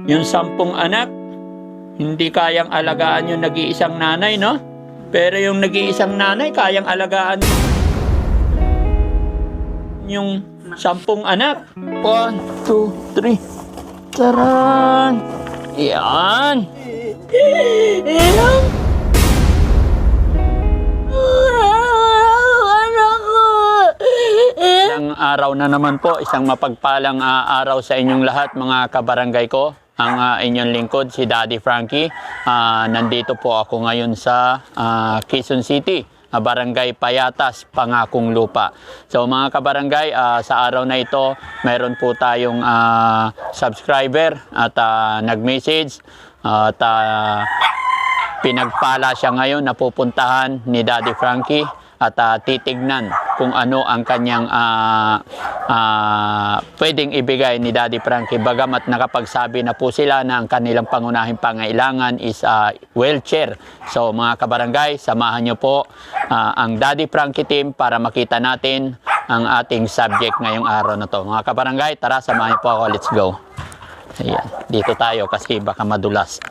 Yung 10 anak, hindi kayang alagaan yung nag-iisang nanay, no? Pero yung nag-iisang nanay, kayang alagaan yung 10 anak. 1, 2, 3. Taran! Yan! Isang araw na naman po, isang mapagpalang araw sa inyong lahat mga kabarangay ko. Ang inyong lingkod, si Daddy Frankie. Nandito po ako ngayon sa Quezon City, Barangay Payatas, Pangakong Lupa. So mga kabarangay, sa araw na ito, mayroon po tayong subscriber at nag-message at pinagpala siya ngayon na pupuntahan ni Daddy Frankie at titignan kung ano ang kanyang pwedeng ibigay ni Daddy Frankie. Bagamat nakapagsabi na po sila na ang kanilang pangunahing pangailangan is wheelchair. So mga kabarangay, samahan nyo po ang Daddy Frankie team para makita natin ang ating subject ngayong araw na to. Mga kabarangay, tara, samahan nyo po ako. Let's go. Ayan, dito tayo kasi baka madulas.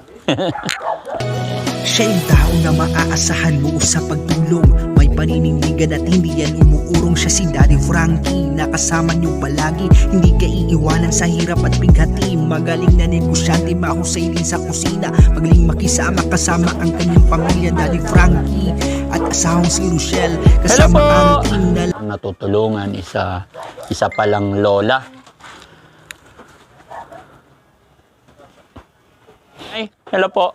Siya yung tao na maaasahan mo sa pagtulong. May paninindigan at hindi yan umuurong. Siya si Daddy Frankie, nakasama niyo palagi. Hindi ka iiwanan sa hirap at bighati. Magaling na negosyante, mahusay din sa kusina. Magaling makisama kasama ang kanyang pamilya, Daddy Frankie. At asawang si Rochelle, kasama ang team na natutulungan isa palang lola. Ay, hello po.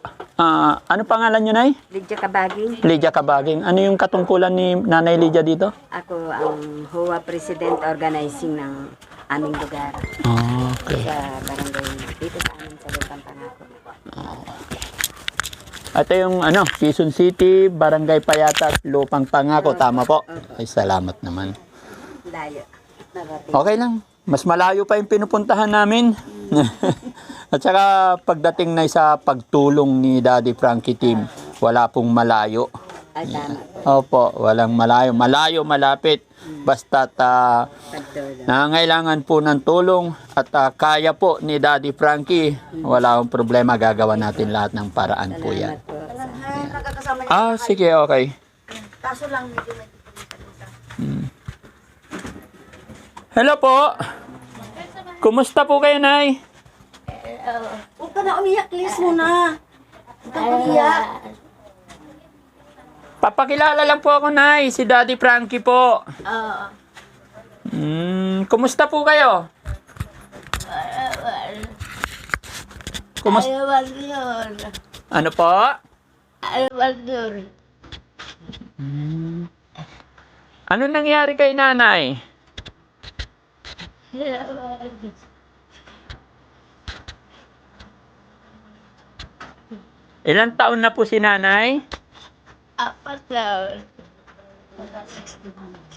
Ano pangalan nyo, Nay? Lydia Cabaging. Lydia Cabaging. Ano yung katungkulan ni Nanay Lydia dito? Ako ang HOA President Organizing ng aming lugar. Okay. Sa barangay, dito sa amin sa Lupang Pangako. Ito yung Quezon City, Barangay Payatas, Lupang Pangako. Tama po? Ay, salamat naman. Layo. Narating. Okay lang. Mas malayo pa yung pinupuntahan namin. At saka pagdating na sa pagtulong ni Daddy Frankie team, wala pong malayo. Ay, tama. Opo, walang malayo. Malayo, malapit. Basta't Pagtulong. nangangailangan po ng tulong at kaya po ni Daddy Frankie, wala akong problema. Gagawa natin lahat ng paraan po yan. Salamat po. Sige, okay. Kaso lang medyo may Hello po. Kumusta po kayo, Nay? Huwag ka na umiyak, please muna. Huwag ka umiyak. Papakilala lang po ako, Nay. Si Daddy Frankie po. Kumusta po kayo? Kumusta? Ano po? Ano nangyari kay Nanay? Ilang taon na po si Nanay?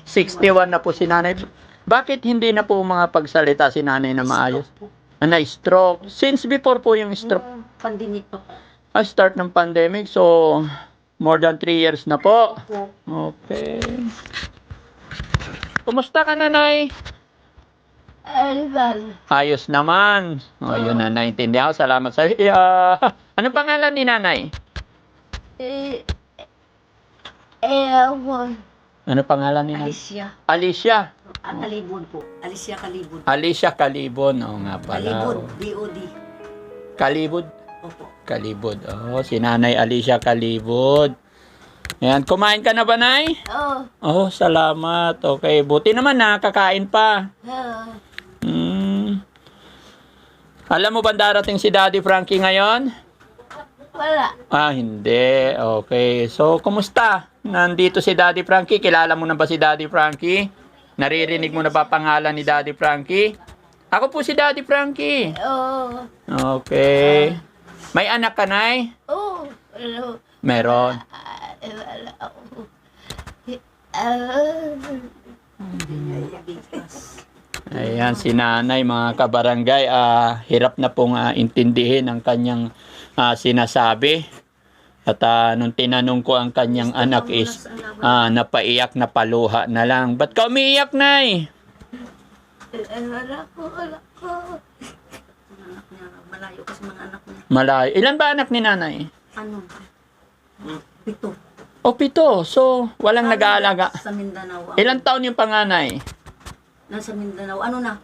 61 na po si Nanay. Bakit hindi na po mga pagsalita si Nanay na maayos? Na-stroke. Since before po yung stroke. Pandemic po. Start ng pandemic. So, more than 3 years na po. Okay. Kumusta ka, Nanay? Ayos naman. O, yun na, naintindihan ko. Salamat sa iyo. Anong pangalan ni Nanay? Ano pangalan ni Nanay? Alicia. Alicia. Kalibon po. Alicia Kalibon. Alicia Kalibon. Oo nga pala. Kalibon. BOD. Kalibod. Opo. Kalibod. Oh, si Nanay Alicia Kalibod. Ayan, kumain ka na ba, Nay? Oh, salamat. Okay, buti naman nakakain pa. Alam mo ba darating si Daddy Frankie ngayon? Wala. Hindi. Okay. So, kumusta? Nandito si Daddy Frankie. Kilala mo na ba si Daddy Frankie? Naririnig mo na ba pangalan ni Daddy Frankie? Ako po si Daddy Frankie. Okay. May anak ka, Nay? Meron. Ayan, si Nanay, mga kabarangay, hirap na pong intindihin ang kanyang sinasabi. At nung tinanong ko ang kanyang anak is, napaiyak na paluha na lang. Ba't ka umiiyak, Nay? Wala ko. Malayo kasi mga anak niya. Malayo. Ilan ba anak ni nanay? Ano? 7. O 7. So, walang nag-aalaga. Sa Mindanao. Ilang taon yung panganay? Nasa Mindanao. Ano na?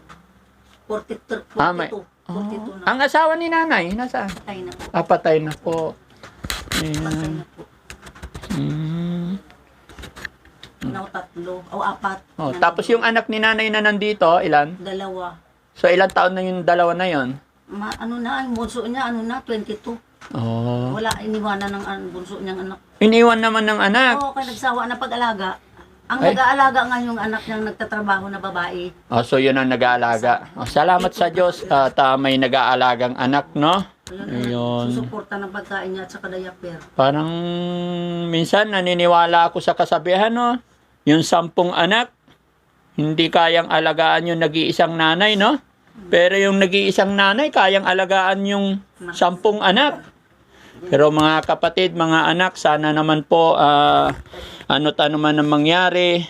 42. 42. Ah, may- 42 na. Ang asawa ni nanay, nasaan? Patay na po. Patay na po. Patay Ayan. na po. Mm. Now 3 o 4. Oh, tapos yung anak ni nanay na nandito, ilan? 2. So, ilang taon na yung dalawa na yon? Ano na, ang bunso niya, 22. Oh. Wala, iniwanan ng bunso niyang anak. Iniwan naman ng anak. Oo, kaya nagsawa na pag-alaga. Ang Ay. nag-aalaga nga yung anak niyang nagtatrabaho na babae. Oh, so yun ang nag-aalaga. Oh, salamat sa Diyos at may nag-aalagang anak, no? Ayun. Susuporta ng pagkain niya at saka diaper. Parang minsan naniniwala ako sa kasabihan, no? Yung 10 anak, hindi kayang alagaan yung nag-iisang nanay, no? Pero yung nag-iisang nanay, kayang alagaan yung 10 anak. Pero mga kapatid, mga anak, sana naman po, ano't ano man ang mangyari,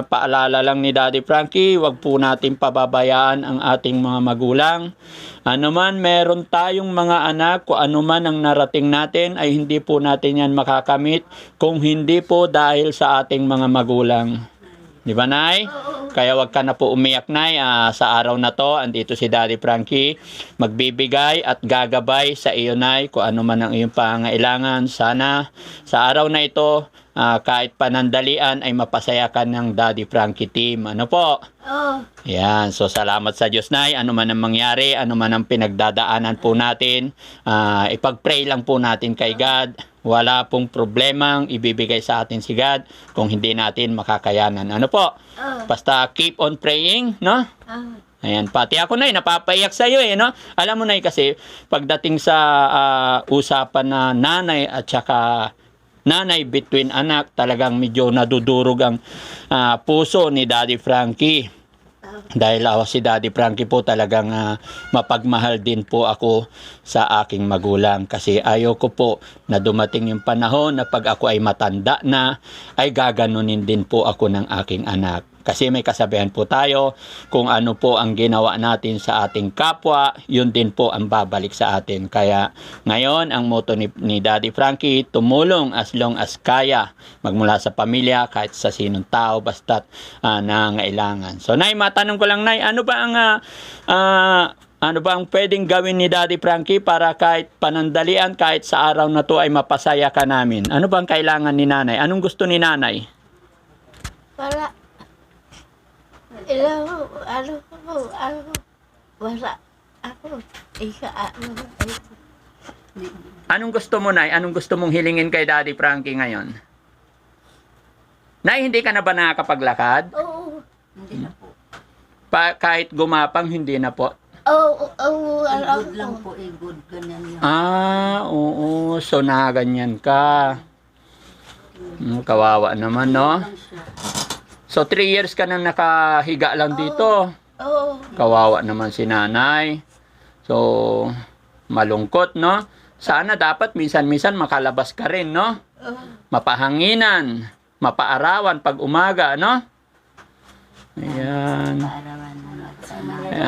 paalala lang ni Daddy Frankie, wag po natin pababayaan ang ating mga magulang. Ano man, meron tayong mga anak, kung ano man ang narating natin, ay hindi po natin yan makakamit kung hindi po dahil sa ating mga magulang. Di ba, Nay? Kaya wag ka na po umiyak, Nay. Sa araw na to, andito si Daddy Frankie, magbibigay at gagabay sa iyo, Nay, kung ano man ang iyong pangailangan. Sana sa araw na ito, kahit panandalian ay mapasaya ka ng Daddy Frankie team. Ano po? Yan. So, salamat sa Diyos, Nay. Ano man ang mangyari, ano man ang pinagdadaanan po natin, ipag-pray lang po natin kay God. Wala pong problemang ibibigay sa atin si God kung hindi natin makakayanan. Ano po? Basta keep on praying, no? Ayan, pati ako na napapaiyak sa iyo no? Alam mo na kasi pagdating sa usapan na nanay at saka nanay between anak, talagang medyo nadudurog ang puso ni Daddy Frankie. Dahil si Daddy Frankie po talagang mapagmahal din po ako sa aking magulang. Kasi ayoko po na dumating yung panahon na pag ako ay matanda na, ay gaganunin din po ako ng aking anak. Kasi may kasabihan po tayo, kung ano po ang ginawa natin sa ating kapwa, yun din po ang babalik sa atin. Kaya ngayon, ang motto ni Daddy Frankie, tumulong as long as kaya, magmula sa pamilya, kahit sa sinong tao, basta't nangailangan. So, Nay, matanong ko lang, Nay, ano ba ang pwedeng gawin ni Daddy Frankie para kahit panandalian, kahit sa araw na to ay mapasaya ka namin? Ano bang kailangan ni Nanay? Anong gusto ni Nanay? Wala. Wala. Ako. Anong gusto mo, Nay? Anong gusto mong hilingin kay Daddy Frankie ngayon? Nay, hindi ka na ba nakakapaglakad? Oo. Hindi na po. Kahit gumapang, hindi na po. Oo. Good lang po, good. Ganyan yan. Oo. So, ganyan ka. Kawawa naman, no? Lang siya. So, 3 years ka nang nakahiga lang dito. Oo. Kawawa naman si Nanay. So, malungkot, no? Sana dapat minsan-minsan makalabas ka rin, no? Mapahanginan, mapaarawan pag umaga, no? Ayan. Ayan.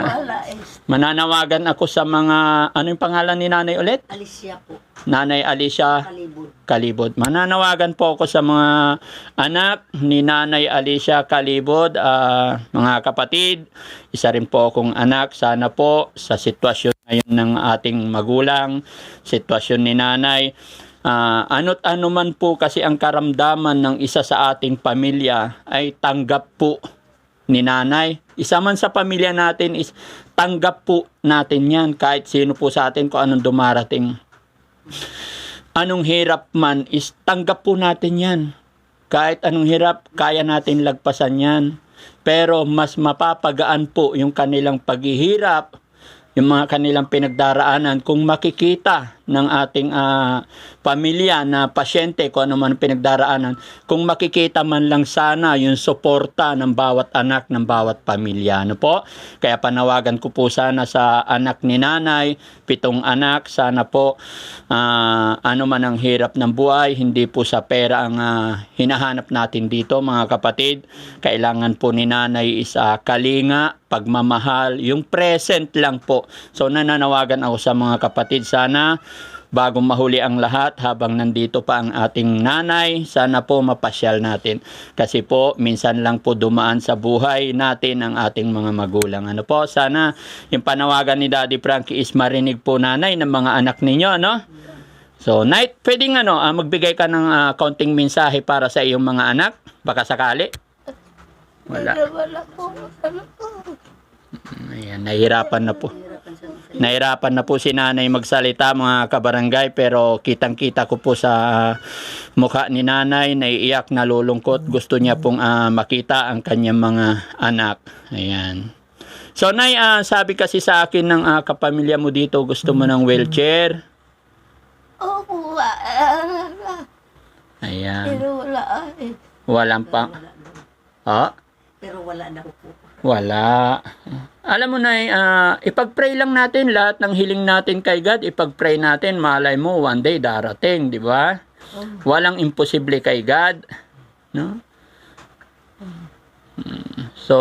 Wala. Mananawagan ako sa mga, ano yung pangalan ni Nanay ulit? Alicia po. Nanay Alicia Kalibod. Kalibod. Mananawagan po ako sa mga anak ni Nanay Alicia Kalibod, mga kapatid, isa rin po akong anak. Sana po sa sitwasyon ngayon ng ating magulang, sitwasyon ni Nanay, ano't ano man po kasi ang karamdaman ng isa sa ating pamilya ay tanggap po ni Nanay. Isa man sa pamilya natin is tanggap po natin yan kahit sino po sa atin kung anong dumarating. Anong hirap man is tanggap po natin yan. Kahit anong hirap, kaya natin lagpasan yan. Pero mas mapapagaan po yung kanilang paghihirap, yung mga kanilang pinagdaraanan kung makikita ng ating pamilya na pasyente kung ano man pinagdaraanan, kung makikita man lang sana yung suporta ng bawat anak ng bawat pamilya. Ano po? Kaya panawagan ko po sana sa anak ni Nanay, 7 anak, sana po ano man ang hirap ng buhay, hindi po sa pera ang hinahanap natin dito, mga kapatid. Kailangan po ni Nanay is kalinga, pagmamahal, yung present lang po. So nananawagan ako sa mga kapatid, sana bago mahuli ang lahat, habang nandito pa ang ating nanay, sana po mapasyal natin. Kasi po, minsan lang po dumaan sa buhay natin ang ating mga magulang. Ano po, sana yung panawagan ni Daddy Frankie is marinig po nanay ng mga anak ninyo, no? So, Night, pwedeng magbigay ka ng kaunting mensahe para sa iyong mga anak? Baka sakali? Wala. Wala ko. Ayan, nahihirapan na po. Nahirapan na po si nanay magsalita, mga kabarangay, pero kitang-kita ko po sa mukha ni nanay, naiiyak, nalulungkot. Gusto niya pong makita ang kanyang mga anak. Ayan. So, Nay, sabi kasi sa akin ng kapamilya mo dito, gusto mo ng wheelchair. Oo, wala. Ayan. Pero wala eh. Walang pang... Oh, Pero wala na po. wala. Alam mo na, ipag-pray lang natin lahat ng hiling natin kay God. Ipag-pray natin, malay mo, one day darating, di ba? Walang imposible kay God. No? So,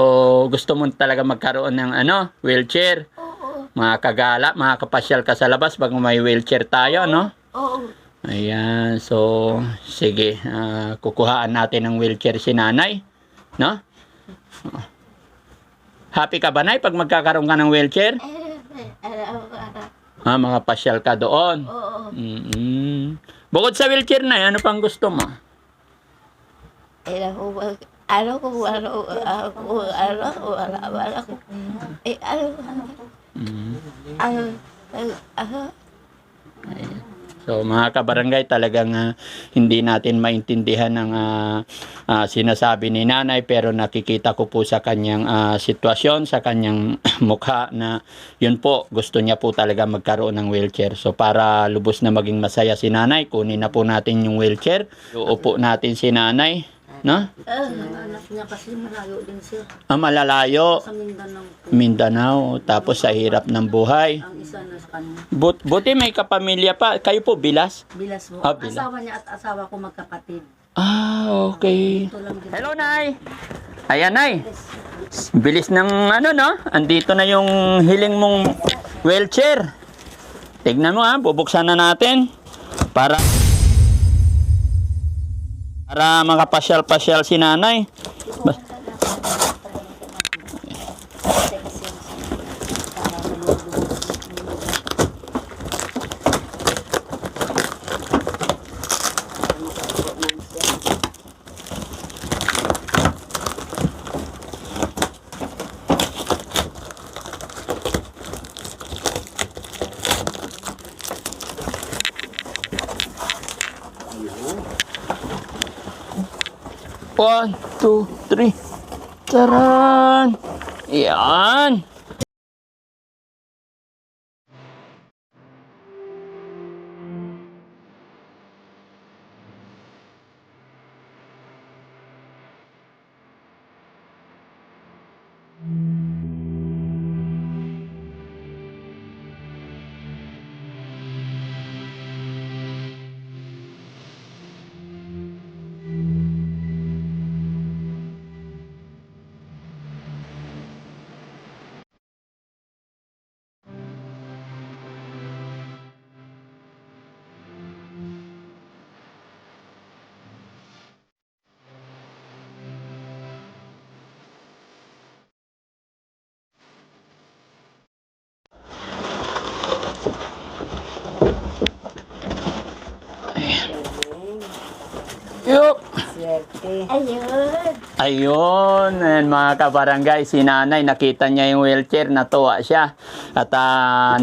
gusto mo talaga magkaroon ng wheelchair. Oo. Makakagala, makakapasyal ka sa labas pag may wheelchair tayo, no? Oo. Ayan, so, sige, kukuhaan natin ng wheelchair si nanay, no? Happy ka ba, Nay, pag magkakaroon ka ng wheelchair? Makapasyal ka doon. Oo. Bukod sa wheelchair, Nay, ano pang gusto mo? Wala ko. So, mga kabarangay, talagang hindi natin maintindihan ang sinasabi ni nanay, pero nakikita ko po sa kanyang sitwasyon, sa kanyang mukha na yun po, gusto niya po talaga magkaroon ng wheelchair. So, para lubos na maging masaya si nanay, kunin na po natin yung wheelchair. Uupo natin si nanay, no? Ang anak niya kasi malayo din sir. Malalayo, Sa Mindanao po. Mindanao, tapos sa hirap ng buhay. Ang isa na sa kanya. Buti may kapamilya pa. Kayo po, bilas? Bilas po. Ah, Bilas. Asawa niya at asawa ko magkapatid. Okay. Ito lang din. Hello, Nay. Ayan, Nay. Bilis ng no? Andito na yung hiling mong wheelchair. Tignan mo bubuksan na natin para makapasyal-pasyal si nanay. One, two, three. Taran! Yan! Yup! Ayun. Ayun, and mga kabarangay, si nanay, nakita niya yung wheelchair, natuwa siya. At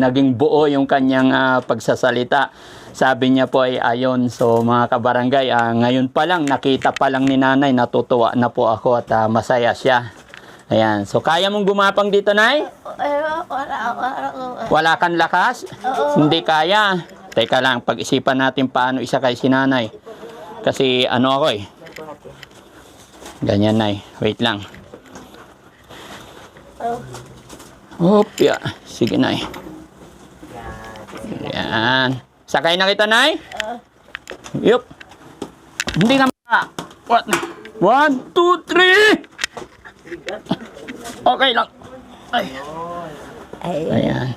naging buo yung kanyang pagsasalita. Sabi niya po ay ayun. So mga kabarangay, ngayon pa lang, nakita pa lang ni nanay, natutuwa na po ako at masaya siya. Ayan, so kaya mong gumapang dito, Nay? Wala kang lakas? Hindi kaya. Teka lang, pag-isipan natin paano isakay si nanay. Kasi ako ganyan, Nay. Wait lang. Opya. Sige, Nay. Yan. Sakay na kita, Nay? Yup. Hindi ka What? 1, 2, 3! Okay lang. Ayan.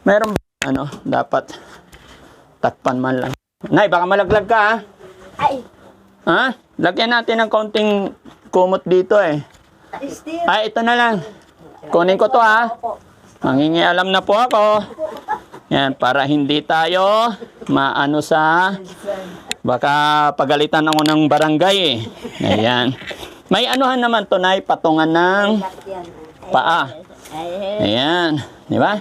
Meron ba, dapat takpan man lang. Nay, baka malaglag ka, ha? Ay. Ha? Lagyan natin ng kaunting kumot dito, eh. Ay, ito na lang. Kunin ko to, ha? Mangingialam na po ako. Yan, para hindi tayo maano sa... Baka pagalitan ako ng barangay, eh. Ayan. May anuhan naman to, Nay, patungan ng paa. Ayan. Di ba?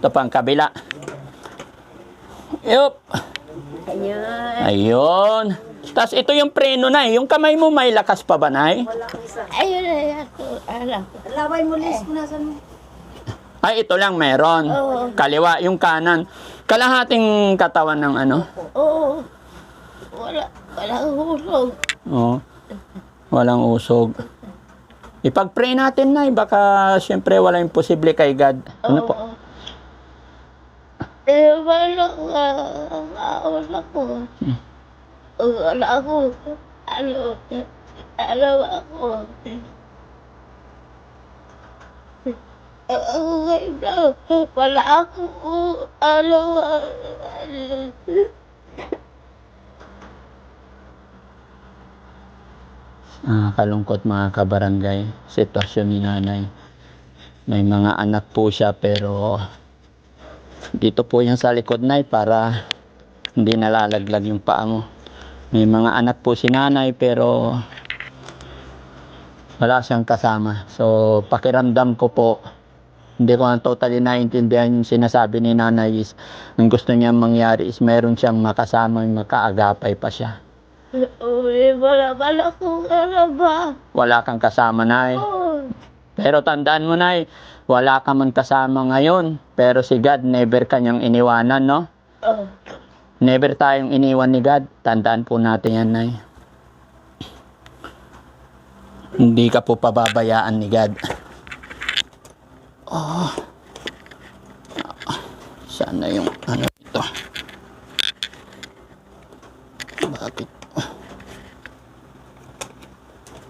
Ito pang kabila. Yup. Ayun. Tapos ito yung preno, Nay. Yung kamay mo may lakas pa ba, Nay? Ayun na ako. Alam ko. Laway mo, Liz, kung nasan mo. Ay, ito lang meron. Oo. Kaliwa, yung kanan. Kalahating katawan ng ano? Oo. Walang hulog. Oo. Walang usog. Ipag-pray natin, Nay. Baka, syempre, wala imposible kay God. Ano po? Wala ko. Wala ako. Ano ako. Wala ako. Kalungkot mga kabarangay. Sitwasyon ni nanay. May mga anak po siya pero dito po yan sa likod, Nay, para hindi nalalaglag yung paa mo. May mga anak po si nanay pero wala siyang kasama. So pakiramdam ko po, hindi ko ang totally naiintindihan yung sinasabi ni nanay is ang gusto niya mangyari is meron siyang makasama yung makaagapay pa siya. Wala akong kalaba. Wala kang kasama, Nay. Oo. Pero tandaan mo, Nay, wala ka man kasama ngayon. Pero si God, never kanyang iniwanan, no? Never tayong iniwan ni God. Tandaan po natin yan, Nay. Hindi ka po pababayaan ni God. Oh. Sana yung ano ito. Bakit?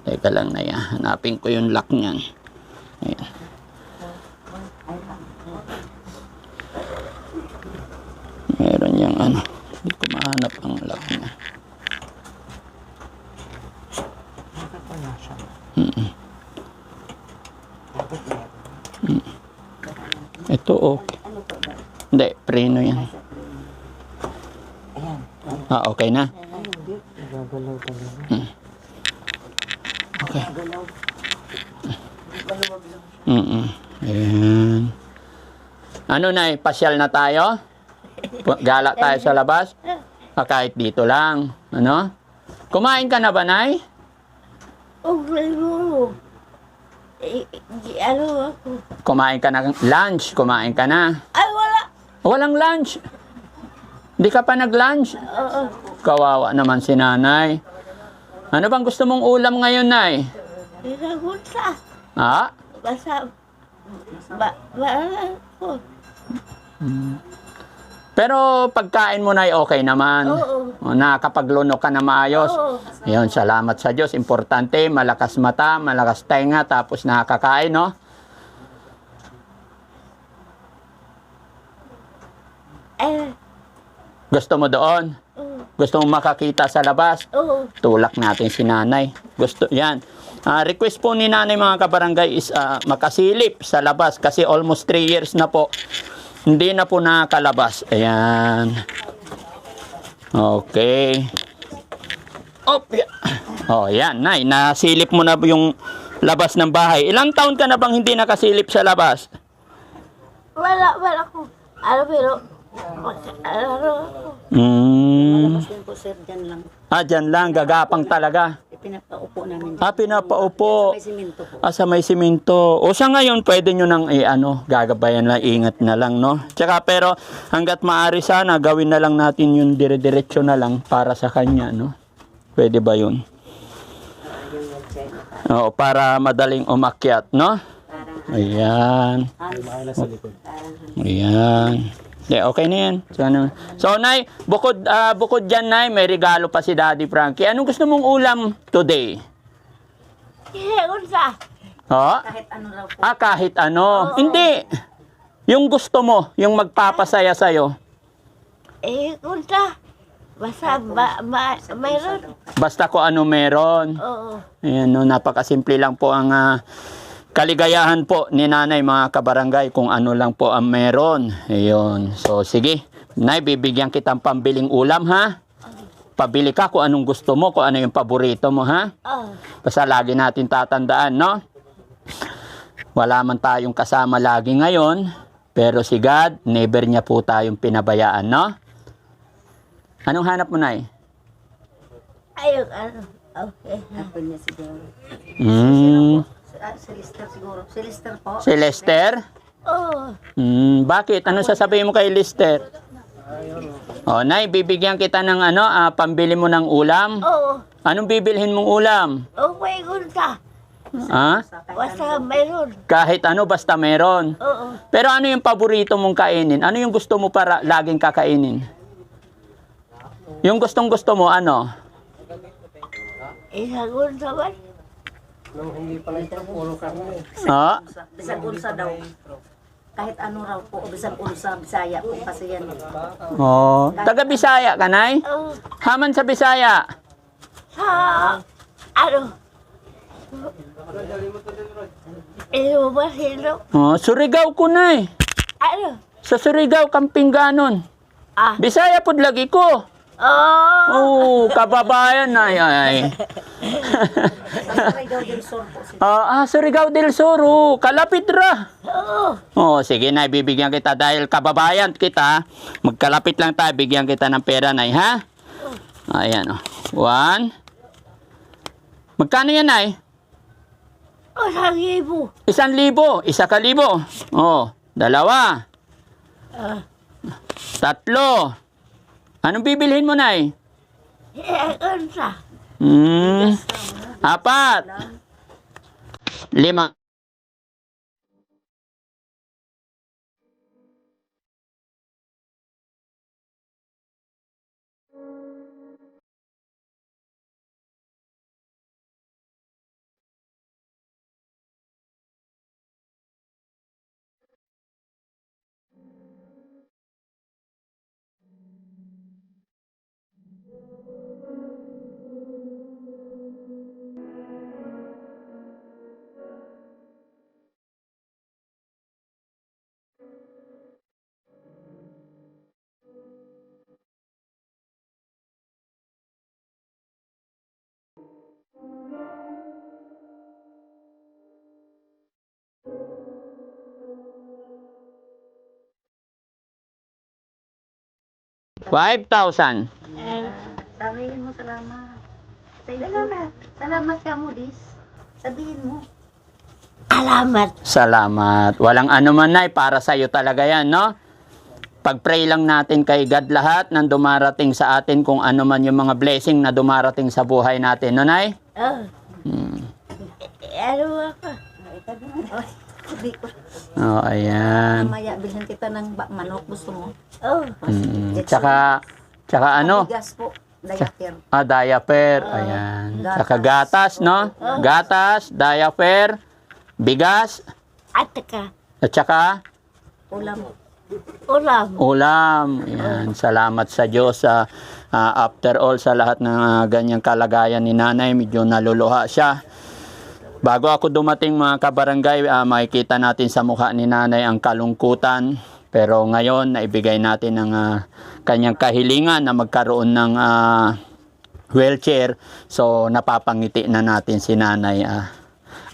Teka lang, Nay. Hanapin ko yung lock niyan. Ayan. Meron yung ano. Hindi ko mahanap ang lock niya. Ito okay. Hindi, preno yan. Okay na? Okay. Ayan. Ano, Nay? Pasyal na tayo? Gala tayo sa labas? Kahit dito lang. Ano? Kumain ka na ba, Nay? Siguro. Ano ako? Kumain ka na lunch? Kumain ka na? Ay, wala. Walang lunch. Hindi ka pa nag-lunch? Oo. Kawawa naman si nanay. Ano bang gusto mong ulam ngayon, Nay? Pinagunta. Ha? Basta. Ako. Pero pagkain mo, Nay, okay naman. Oo. Nakakapaglunok ka na maayos. Oo. Ayun, salamat sa Diyos. Importante, malakas mata, malakas tenga, tapos nakakain, no? Gusto mo doon? Gusto mo makakita sa labas? Oo. Tulak natin si nanay. Gusto, yan. Request po ni nanay, mga kabarangay, is makasilip sa labas kasi almost 3 years na po. Hindi na po nakakalabas. Ayan. Okay. Oh, yan, Nay. Nasilip mo na yung labas ng bahay. Ilang taon ka na bang hindi nakasilip sa labas? Wala ko. Pero, Labas din po, sir, dyan lang. Dyan lang. Gagapang talaga. Pinapaupo namin. Pinapaupo. May simento po. Sa may simento. O sa ngayon, pwede nyo nang gagabayan lang, ingat na lang, no? Tsaka pero, hanggat maaari sana, gawin na lang natin yung dire-diretso na lang para sa kanya, no? Pwede ba yun? Oo, para madaling umakyat, no? Ayan. Ayan. Okay na yan. So, Nay, bukod dyan, Nay, may regalo pa si Daddy Frankie. Anong gusto mong ulam today? Unsa? Oh? Kahit ano raw po. Kahit ano. Hindi. Yung gusto mo, yung magpapasaya sa'yo. Kunta. Basta mayroon. Basta ko ano meron. Oo. Ayan, no, napakasimple lang po ang kaligayahan po ni nanay, mga kabarangay, kung ano lang po ang meron. Ayun. So, sige. Nay, bibigyan kitang pambiling ulam, ha? Pabili ka kung anong gusto mo, kung ano yung paborito mo, ha? Basta lagi natin tatandaan, no? Wala man tayong kasama lagi ngayon, pero si God, never niya po tayong pinabayaan, no? Anong hanap mo, Nay? Ayun, ano. Okay. Ako niya siguro. Si Lester siguro. Si Lester po. Si Lester? Oo. Bakit? Ano sasabihin mo kay Lester? Oh, Nay, bibigyan kita ng pambili mo ng ulam. Oo. Anong bibilhin mong ulam? Okay, kunta. Ha? Basta mayroon. Kahit ano, basta meron. Oo. Pero ano yung paborito mong kainin? Ano yung gusto mo para laging kakainin? Yung gustong-gusto mo, ano? Isang kunta ba? Ha? Bisag unsa daw. Kahit ano raw po. Bisag unsa, Bisaya po kasi yan. Oh, taga Bisaya ka, Nay? Oo. Haman sa Bisaya. Ano? Ano ba sino? Oh, Surigao ko, Nay. Ano? Sa Surigao, Kampinganon. Bisaya pud lagi ko. Oh, kababayan, Nay. Ay. Surigao del Sur po. Surigao del Sur. Kalapit ra. Oo. Oh, sige, Nay, bibigyan kita dahil kababayan kita. Magkalapit lang tayo, bigyan kita ng pera, Nay, ha? Ayan, oh. 1. Magkano yan, Nay? 1,000. 1,000. 1,000. Oh, 2. 3. Anong bibilhin mo, Nay? Kunta. 4. 5. $5,000. Sabihin mo salamat. Salamat. Salamat ka mo, Dis. Sabihin mo. Alamat. Salamat. Walang ano man, Nay, para sa iyo talaga yan, no? Pag-pray lang natin kay God lahat ng dumarating sa atin, kung ano man yung mga blessing na dumarating sa buhay natin, no, Nay? Oo. Ano ako? Sabi ko. Oh, ayan. Mamaya, bilhin kita ng manok. Gusto mo? Oo. Tsaka ano? Bigas po. Diaper. Diaper. Ayan. Tsaka gatas, no? Gatas, diaper, bigas, At ka. at tsaka Ulam. ulam. Ayan. Salamat sa Diyos. After all, sa lahat ng ganyang kalagayan ni nanay, medyo naluluha siya. Bago ako dumating, mga kabarangay, makikita natin sa mukha ni nanay ang kalungkutan. Pero ngayon, naibigay natin ang kanyang kahilingan na magkaroon ng wheelchair. So, napapangiti na natin si nanay.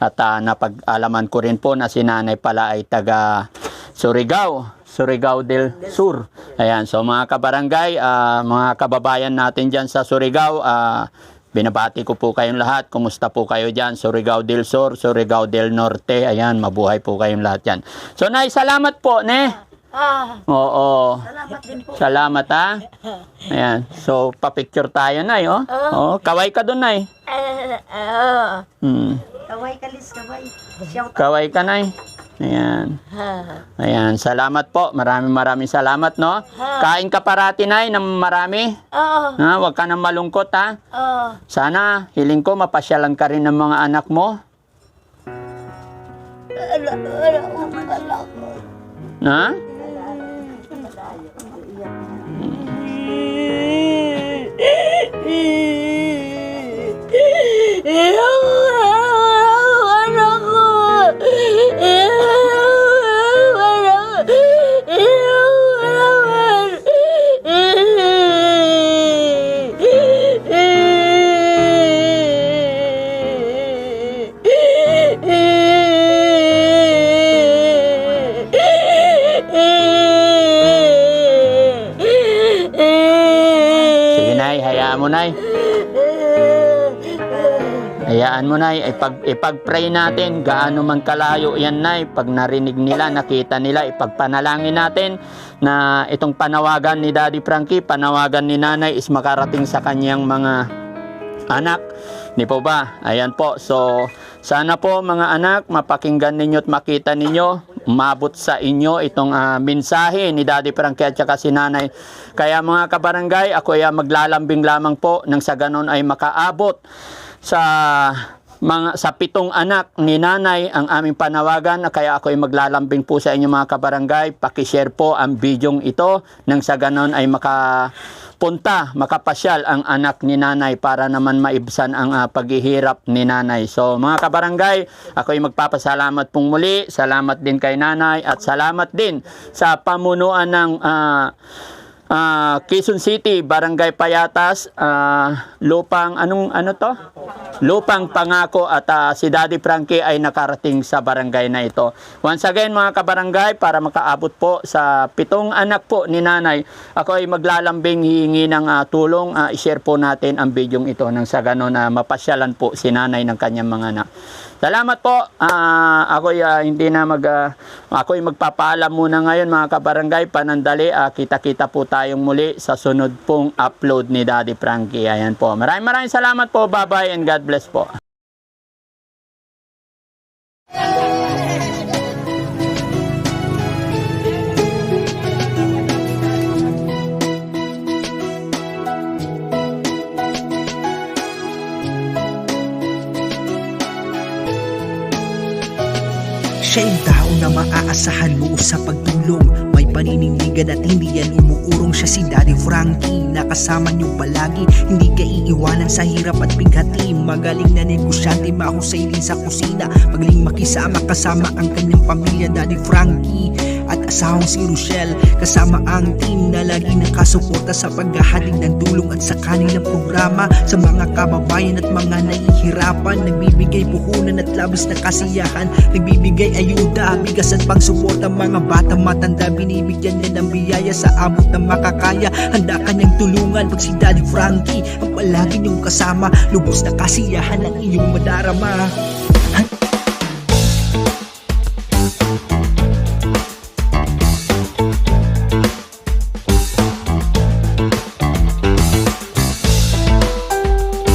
At napag-alaman ko rin po na si nanay pala ay taga Surigao del Sur. Ayan, so mga kabarangay, mga kababayan natin dyan sa Surigao, binabati ko po kayong lahat. Kumusta po kayo dyan? Surigao del Sur, Surigao del Norte. Ayan, mabuhay po kayong lahat dyan. So, Nay, salamat po, ne? Oo. Salamat din po. Salamat, ha? Ayan. So, papicture tayo, Nay, oh. Oh, kaway ka doon, Nay. Kaway kalis, kaway. Shout out. Kaway ka, Nay. Ayan. Ayan, salamat po. Maraming salamat, no? Kain ka parati, Nay, ng marami. Oo. Huwag ka nang malungkot, ha? Oo. Sana, hiling ko, mapasyalan ka rin ng mga anak mo. Wala akong anak. Ha? Sige, Nay, hayaan mo, Nay. Hayaan mo, Nay. Ipag-pray natin. Gaano man kalayo yan, Nay. Pag narinig nila, nakita nila, ipagpanalangin natin na itong panawagan ni Daddy Frankie, panawagan ni Nanay is makarating sa kanyang mga anak. Di po ba? Ayan po. So, sana po mga anak, mapakinggan ninyo at makita ninyo, umabot sa inyo itong mensahe ni Daddy Frankie at saka si Nanay. Kaya mga kabarangay, ako ay maglalambing lamang po nang sa ganon ay makaabot sa 7 anak ni Nanay ang aming panawagan. Kaya ako ay maglalambing po sa inyo mga kabarangay. Pakishare po ang bidyong ito nang sa ganon ay makapasyal ang anak ni Nanay para naman maibsan ang paghihirap ni Nanay. So mga kabarangay, ako ay magpapasalamat pong muli. Salamat din kay Nanay at salamat din sa pamunuan ng Quezon City, Barangay Payatas, Lupang Lupang Pangako at si Daddy Frankie ay nakarating sa barangay na ito. Once again mga kabarangay, para makaabot po sa 7 anak po ni Nanay, ako ay maglalambing hihingi ng tulong. I-share po natin ang bidyong ito nang sa ganon na mapasyalan po si Nanay ng kanyang mga anak. Salamat po. Ako ay magpapaalam muna ngayon mga kabarangay. Panandali, kita-kita po tayong muli sa sunod pong upload ni Daddy Frankie. Ayan po. Maraming salamat po. Bye-bye and God bless po. Siya yung tao na maaasahan mo sa pagtulong. May paninindigan at hindi yan umuurong. Siya si Daddy Frankie, nakasama niyo palagi. Hindi ka iiwanan sa hirap at bighati. Magaling na negosyante, mahusay din sa kusina. Magaling makisama kasama ang kanyang pamilya. Daddy Frankie at asawang si Rochelle, kasama ang team na lagi nakasuporta sa paghahatid ng tulong at sa kanilang programa sa mga kababayan at mga nahihirapan. Nagbibigay puhunan at labis na kasiyahan, nagbibigay ayuda, bigas at pangsuporta. Mga bata matanda, binibigyan niya ng biyaya sa abot ng makakaya. Handa kanyang tulungan pag si Daddy Frankie ang palagi niyong kasama. Lubos na kasiyahan ang iyong madarama.